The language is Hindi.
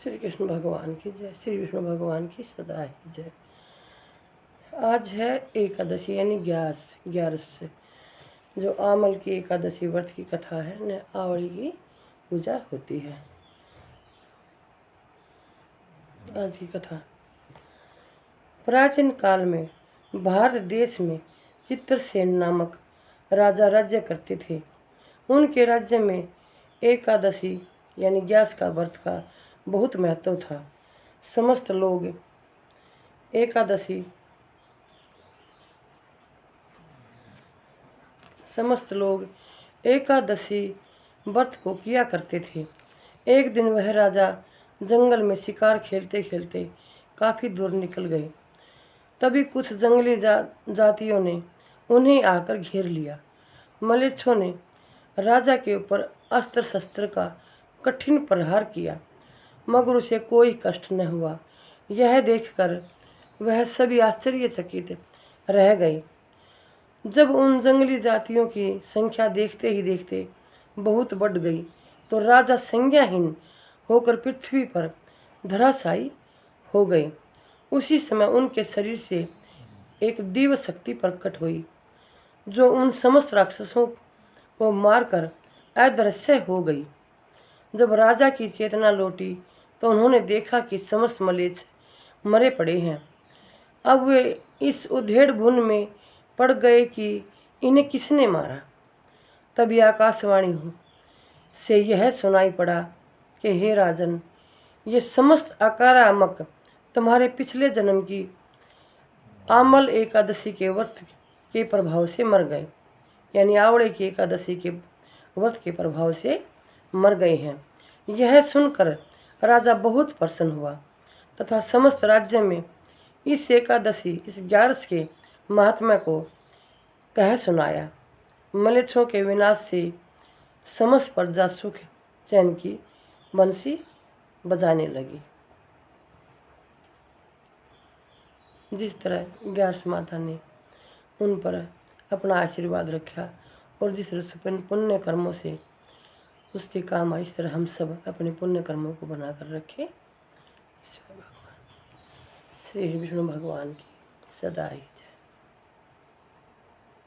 श्री कृष्ण भगवान की जय, श्री विष्णु भगवान की सदा ही जय। आज है एकादशी यानी ग्यारस, जो आमल की एकादशी व्रत की कथा है न आवड़ी की पूजा होती है। आज की कथा, प्राचीन काल में भारत देश में चित्रसेन नामक राजा राज्य करते थे। उनके राज्य में एकादशी यानी ग्यारस का व्रत का बहुत महत्व था। समस्त लोग एकादशी व्रत को किया करते थे। एक दिन वह राजा जंगल में शिकार खेलते खेलते काफ़ी दूर निकल गए। तभी कुछ जंगली जातियों ने उन्हें आकर घेर लिया। मलेच्छों ने राजा के ऊपर अस्त्र शस्त्र का कठिन प्रहार किया, मगर उसे कोई कष्ट न हुआ। यह देखकर वह सभी आश्चर्यचकित रह गए। जब उन जंगली जातियों की संख्या देखते ही देखते बहुत बढ़ गई तो राजा संज्ञाहीन होकर पृथ्वी पर धराशायी हो गए। उसी समय उनके शरीर से एक दिव्य शक्ति प्रकट हुई, जो उन समस्त राक्षसों को मारकर अदृश्य हो गई। जब राजा की चेतना लौटी तो उन्होंने देखा कि समस्त मलेच्छ मरे पड़े हैं। अब वे इस उधेड़ बुन में पड़ गए कि इन्हें किसने मारा। तभी आकाशवाणी से यह सुनाई पड़ा कि हे राजन, ये समस्त आक्रामक तुम्हारे पिछले जन्म की आमल एकादशी के व्रत के प्रभाव से मर गए, यानी आवड़े की एकादशी के व्रत के प्रभाव से मर गए हैं। यह सुनकर राजा बहुत प्रसन्न हुआ तथा समस्त राज्य में इस एकादशी, इस ग्यारस के महात्म्य को कह सुनाया। मलेच्छों के विनाश से समस्त प्रजा सुख चैन की बंसी बजाने लगी। जिस तरह ग्यारस माता ने उन पर अपना आशीर्वाद रखा और जिस पुण्य कर्मों से उसके काम आए, इस तरह हम सब अपने पुण्य कर्मों को बनाकर रखें। श्री विष्णु भगवान की सदा ही